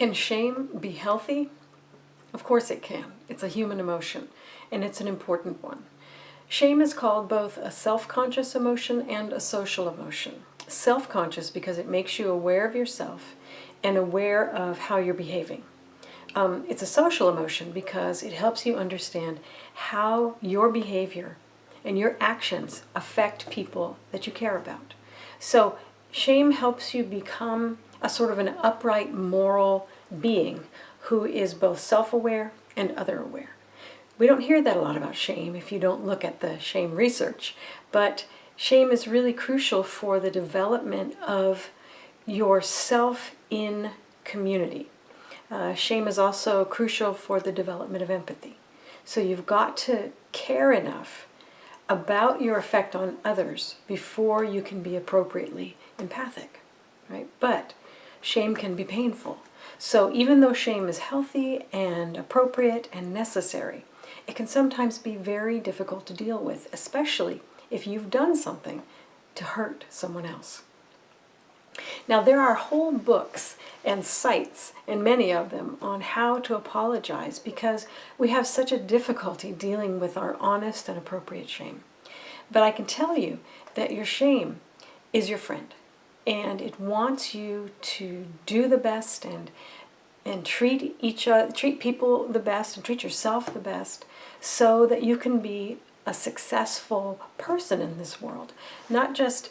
Can shame be healthy? Of course it can. It's a human emotion, and it's an important one. Shame is called both a self-conscious emotion and a social emotion. Self-conscious because it makes you aware of yourself and aware of how you're behaving. It's a social emotion because it helps you understand how your behavior and your actions affect people that you care about. So shame helps you become a sort of an upright moral being who is both self-aware and other-aware. We don't hear that a lot about shame if you don't look at the shame research, but shame is really crucial for the development of yourself in community. Shame is also crucial for the development of empathy. So you've got to care enough about your effect on others before you can be appropriately empathic, right? But shame can be painful. So even though shame is healthy and appropriate and necessary, it can sometimes be very difficult to deal with, especially if you've done something to hurt someone else. Now, there are whole books and sites, and many of them, on how to apologize because we have such a difficulty dealing with our honest and appropriate shame. But I can tell you that your shame is your friend, and it wants you to do the best and treat people the best and treat yourself the best so that you can be a successful person in this world, not just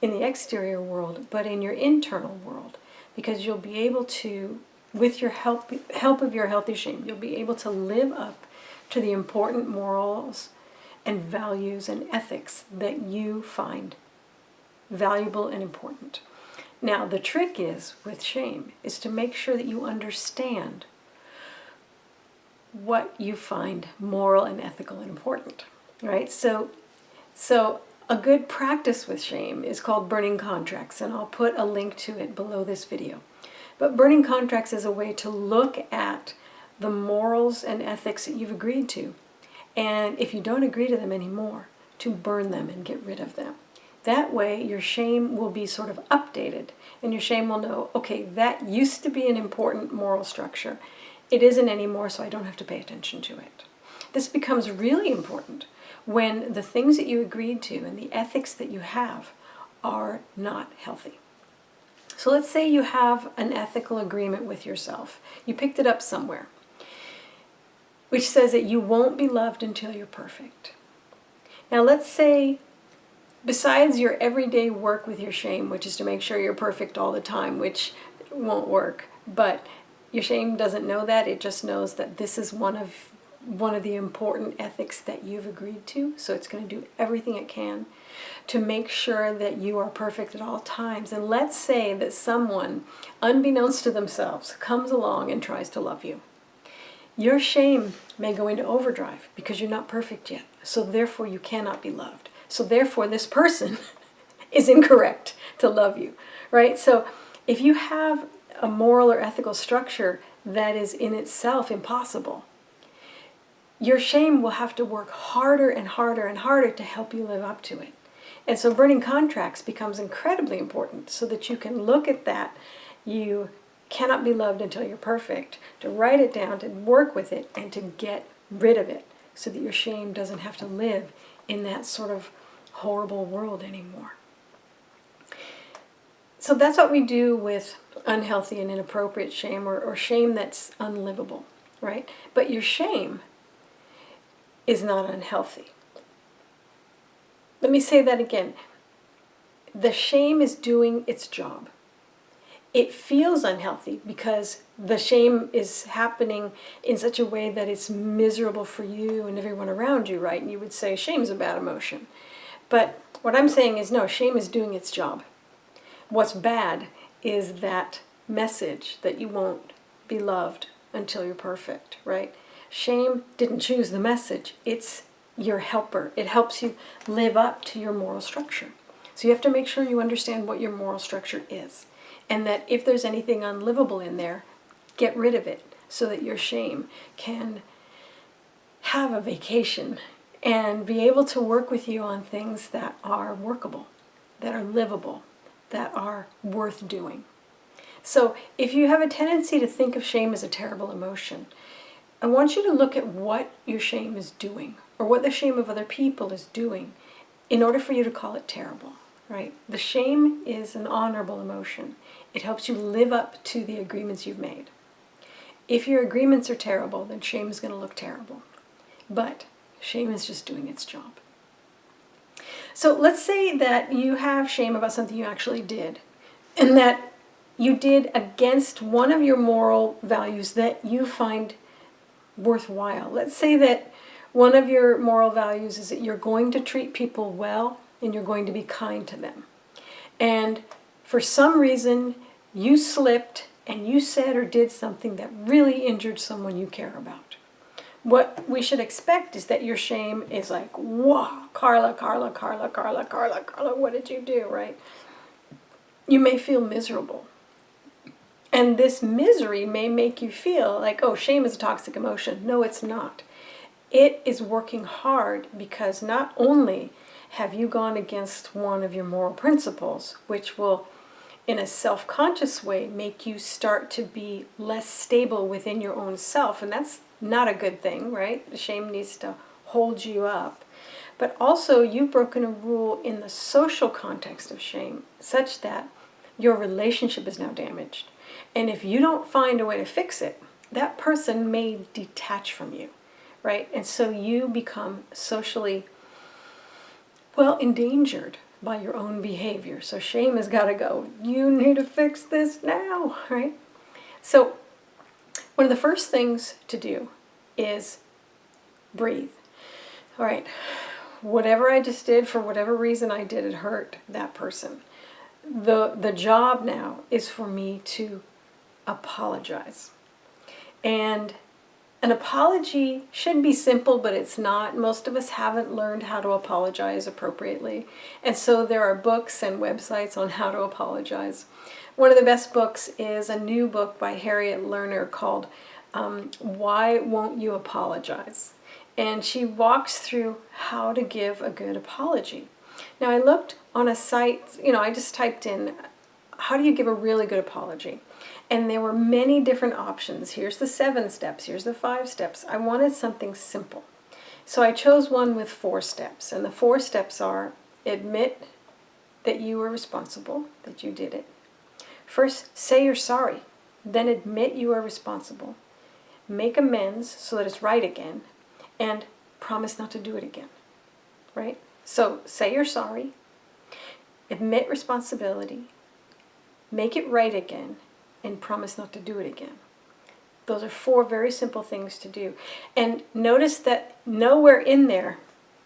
in the exterior world, but in your internal world, because you'll be able to, with your help of your healthy shame, you'll be able to live up to the important morals and values and ethics that you find valuable and important. Now, the trick is, with shame, is to make sure that you understand what you find moral and ethical and important, right? So a good practice with shame is called burning contracts, and I'll put a link to it below this video. But burning contracts is a way to look at the morals and ethics that you've agreed to, and if you don't agree to them anymore, to burn them and get rid of them. That way your shame will be sort of updated, and your shame will know, okay, that used to be an important moral structure. It isn't anymore, so I don't have to pay attention to it. This becomes really important when the things that you agreed to and the ethics that you have are not healthy. So let's say you have an ethical agreement with yourself. You picked it up somewhere, which says that you won't be loved until you're perfect. Now let's say, besides your everyday work with your shame, which is to make sure you're perfect all the time, which won't work, but your shame doesn't know that. It just knows that this is one of the important ethics that you've agreed to, so it's going to do everything it can to make sure that you are perfect at all times. And let's say that someone, unbeknownst to themselves, comes along and tries to love you. Your shame may go into overdrive because you're not perfect yet, so therefore you cannot be loved. So therefore this person is incorrect to love you, right? So if you have a moral or ethical structure that is in itself impossible, your shame will have to work harder and harder and harder to help you live up to it. And so burning contracts becomes incredibly important so that you can look at that. You cannot be loved until you're perfect, to write it down, to work with it, and to get rid of it so that your shame doesn't have to live in that sort of horrible world anymore. So that's what we do with unhealthy and inappropriate shame, or shame that's unlivable, right? But your shame is not unhealthy. Let me say that again. The shame is doing its job. It feels unhealthy because the shame is happening in such a way that it's miserable for you and everyone around you, right? And you would say shame's a bad emotion. But what I'm saying is no, shame is doing its job. What's bad is that message that you won't be loved until you're perfect, right? Shame didn't choose the message. It's your helper. It helps you live up to your moral structure. So you have to make sure you understand what your moral structure is, and that if there's anything unlivable in there, get rid of it so that your shame can have a vacation and be able to work with you on things that are workable, that are livable, that are worth doing. So if you have a tendency to think of shame as a terrible emotion, I want you to look at what your shame is doing, or what the shame of other people is doing, in order for you to call it terrible, right? The shame is an honorable emotion. It helps you live up to the agreements you've made. If your agreements are terrible, then shame is going to look terrible. But shame is just doing its job. So let's say that you have shame about something you actually did, and that you did against one of your moral values that you find worthwhile. Let's say that one of your moral values is that you're going to treat people well and you're going to be kind to them. And for some reason, you slipped and you said or did something that really injured someone you care about. What we should expect is that your shame is like, whoa, Carla, what did you do, right? You may feel miserable. And this misery may make you feel like, oh, shame is a toxic emotion. No, it's not. It is working hard because not only have you gone against one of your moral principles, which will, in a self-conscious way, make you start to be less stable within your own self. And that's not a good thing, right? The shame needs to hold you up. But also, you've broken a rule in the social context of shame, such that your relationship is now damaged. And if you don't find a way to fix it, that person may detach from you, right? And so you become socially, well, endangered by your own behavior. So shame has got to go. You need to fix this now, right? So one of the first things to do is breathe. All right, whatever I just did, for whatever reason I did, it hurt that person. The job now is for me to apologize. And an apology should be simple, but it's not. Most of us haven't learned how to apologize appropriately. And so there are books and websites on how to apologize. One of the best books is a new book by Harriet Lerner called Why Won't You Apologize? And she walks through how to give a good apology. Now I looked on a site, I just typed in, how do you give a really good apology? And there were many different options. Here's the 7 steps. Here's the 5 steps. I wanted something simple. So I chose one with 4 steps. And the 4 steps are: admit that you were responsible, that you did it. First, say you're sorry. Then admit you are responsible. Make amends so that it's right again. And promise not to do it again. Right? So say you're sorry. Admit responsibility. Make it right again. And promise not to do it again. Those are 4 very simple things to do. And notice that nowhere in there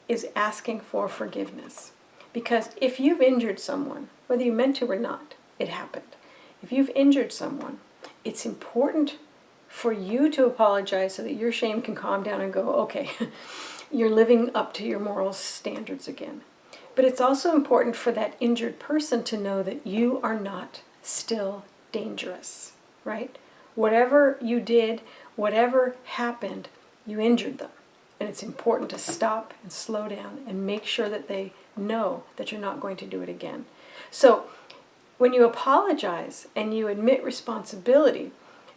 is asking for forgiveness. Because if you've injured someone, whether you meant to or not, it happened. If you've injured someone, it's important for you to apologize so that your shame can calm down and go, okay, you're living up to your moral standards again. But it's also important for that injured person to know that you are not still dangerous, right? Whatever you did, whatever happened, you injured them. And it's important to stop and slow down and make sure that they know that you're not going to do it again. So when you apologize and you admit responsibility,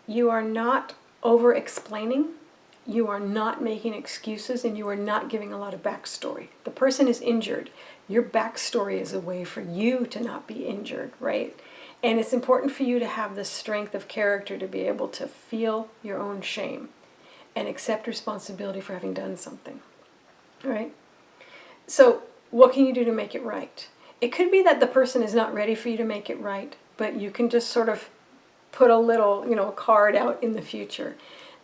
you are not over-explaining, you are not making excuses, and you are not giving a lot of backstory. The person is injured. Your backstory is a way for you to not be injured, right? And it's important for you to have the strength of character to be able to feel your own shame and accept responsibility for having done something, right? So what can you do to make it right? It could be that the person is not ready for you to make it right, but you can just sort of put a little, card out in the future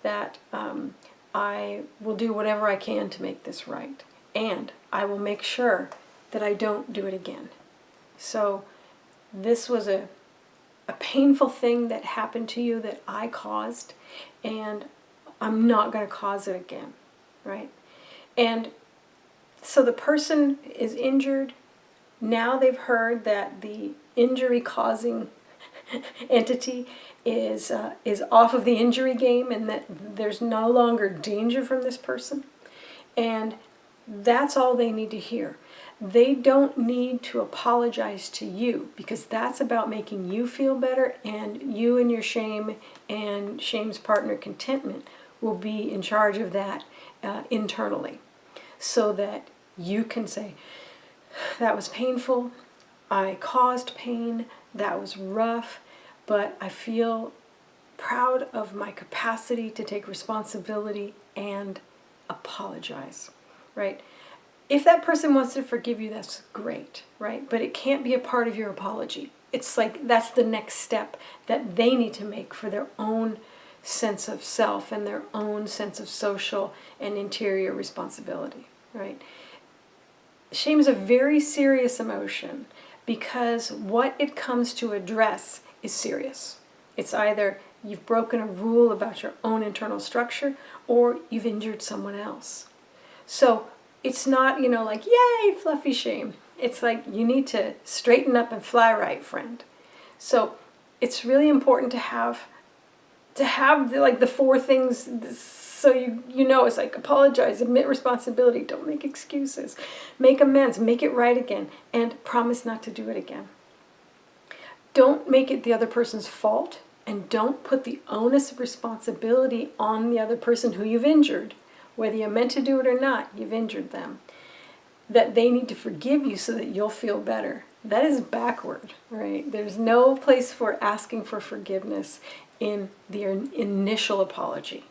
that I will do whatever I can to make this right. And I will make sure that I don't do it again. So this was a painful thing that happened to you that I caused, and I'm not going to cause it again, right? And so the person is injured. Now they've heard that the injury-causing entity is off of the injury game, and that there's no longer danger from this person. And that's all they need to hear. They don't need to apologize to you, because that's about making you feel better, and you and your shame and shame's partner contentment will be in charge of that internally, so that you can say, that was painful, I caused pain, that was rough, but I feel proud of my capacity to take responsibility and apologize, right? If that person wants to forgive you, that's great, right? But it can't be a part of your apology. It's like that's the next step that they need to make for their own sense of self and their own sense of social and interior responsibility, right? Shame is a very serious emotion because what it comes to address is serious. It's either you've broken a rule about your own internal structure or you've injured someone else. So it's not, like, yay, fluffy shame. It's like you need to straighten up and fly right, friend. So it's really important to have the four things, so it's like apologize, admit responsibility, don't make excuses, make amends, make it right again, and promise not to do it again. Don't make it the other person's fault, and don't put the onus of responsibility on the other person who you've injured. Whether you meant to do it or not, you've injured them. That they need to forgive you so that you'll feel better. That is backward, right? There's no place for asking for forgiveness in the initial apology,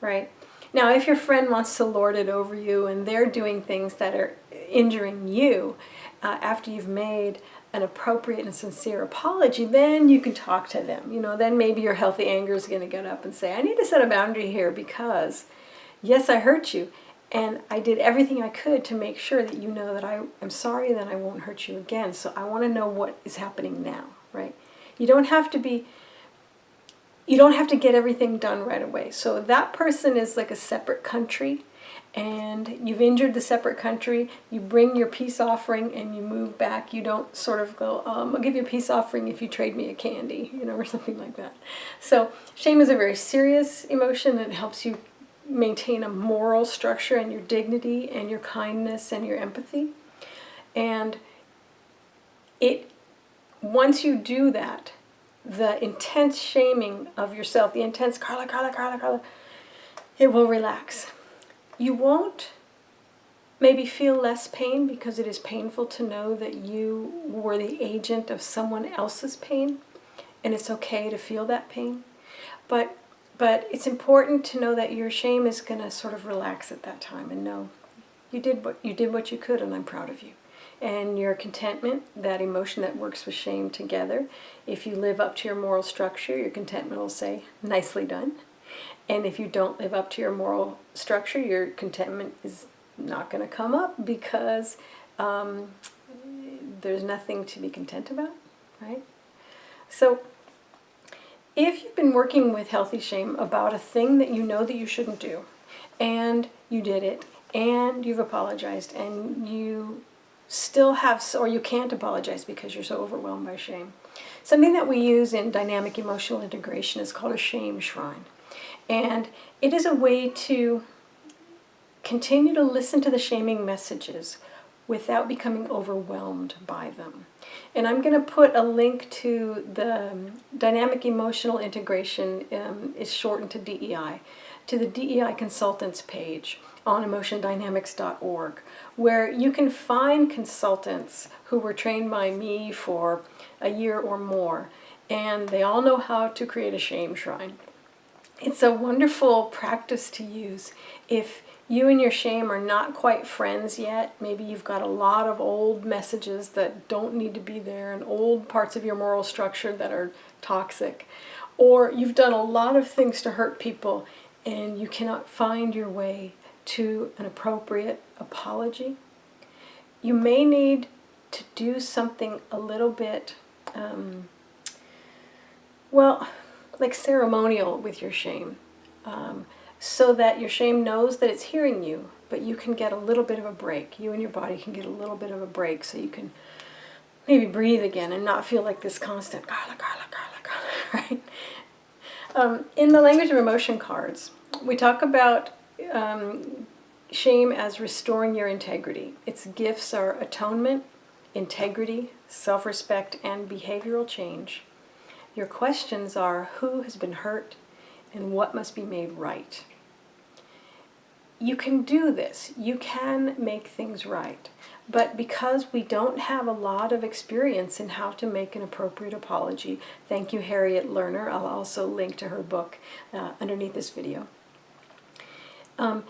right? Now, if your friend wants to lord it over you and they're doing things that are injuring you after you've made an appropriate and sincere apology, then you can talk to them. Then maybe your healthy anger is going to get up and say, I need to set a boundary here because, yes, I hurt you, and I did everything I could to make sure that you know that I'm sorry, that I won't hurt you again. So I want to know what is happening now, right? You don't have to get everything done right away. So that person is like a separate country, and you've injured the separate country. You bring your peace offering and you move back. You don't sort of go, I'll give you a peace offering if you trade me a candy, or something like that. So shame is a very serious emotion, and it helps you maintain a moral structure and your dignity and your kindness and your empathy. And once you do that, the intense shaming of yourself, the intense Carla, it will relax. You won't maybe feel less pain because it is painful to know that you were the agent of someone else's pain, and it's okay to feel that pain. But it's important to know that your shame is going to sort of relax at that time and know you did what you could, and I'm proud of you. And your contentment, that emotion that works with shame together, if you live up to your moral structure, your contentment will say, nicely done. And if you don't live up to your moral structure, your contentment is not going to come up because there's nothing to be content about, right? So if you've been working with healthy shame about a thing that you know that you shouldn't do, and you did it, and you've apologized, and you still have, or you can't apologize because you're so overwhelmed by shame, something that we use in dynamic emotional integration is called a shame shrine. And it is a way to continue to listen to the shaming messages without becoming overwhelmed by them. And I'm going to put a link to the dynamic emotional integration, is shortened to DEI, to the DEI consultants page on emotiondynamics.org, where you can find consultants who were trained by me for a year or more, and they all know how to create a shame shrine. It's a wonderful practice to use if you and your shame are not quite friends yet. Maybe you've got a lot of old messages that don't need to be there, and old parts of your moral structure that are toxic. Or you've done a lot of things to hurt people and you cannot find your way to an appropriate apology. You may need to do something a little bit, like ceremonial with your shame, so that your shame knows that it's hearing you, but you can get a little bit of a break. You and your body can get a little bit of a break so you can maybe breathe again and not feel like this constant Carla, right? In the language of emotion cards, we talk about shame as restoring your integrity. Its gifts are atonement, integrity, self-respect, and behavioral change. Your questions are who has been hurt and what must be made right. You can do this. You can make things right. But because we don't have a lot of experience in how to make an appropriate apology, thank you, Harriet Lerner. I'll also link to her book underneath this video. And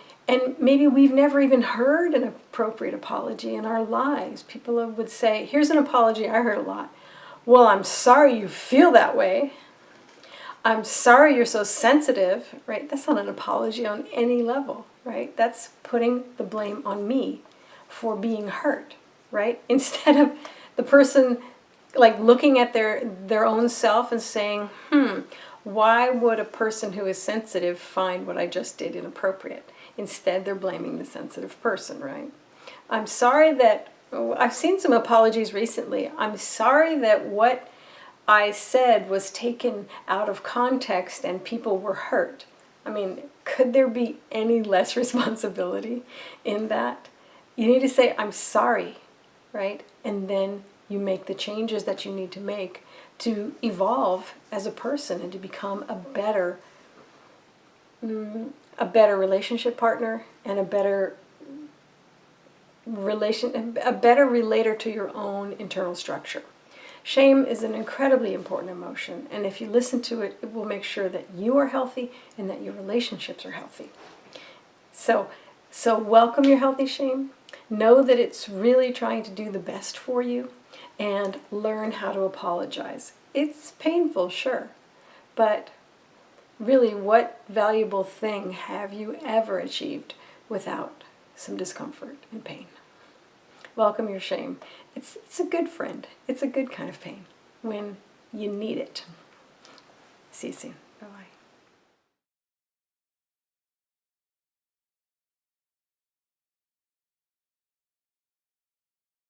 maybe we've never even heard an appropriate apology in our lives. People would say, here's an apology I heard a lot. Well, I'm sorry you feel that way. I'm sorry you're so sensitive, right? That's not an apology on any level, right? That's putting the blame on me for being hurt, right? Instead of the person like looking at their own self and saying, why would a person who is sensitive find what I just did inappropriate? Instead, they're blaming the sensitive person, right? I'm sorry that, I've seen some apologies recently. I'm sorry that what I said was taken out of context and people were hurt. I mean, could there be any less responsibility in that? You need to say, I'm sorry, right? And then you make the changes that you need to make to evolve as a person and to become a better relationship partner and a better relator to your own internal structure. Shame is an incredibly important emotion, and if you listen to it, it will make sure that you are healthy and that your relationships are healthy. So welcome your healthy shame. Know that it's really trying to do the best for you, and learn how to apologize. It's painful, sure, but really, what valuable thing have you ever achieved without some discomfort and pain? Welcome your shame. It's a good friend. It's a good kind of pain when you need it. See you soon. Bye-bye.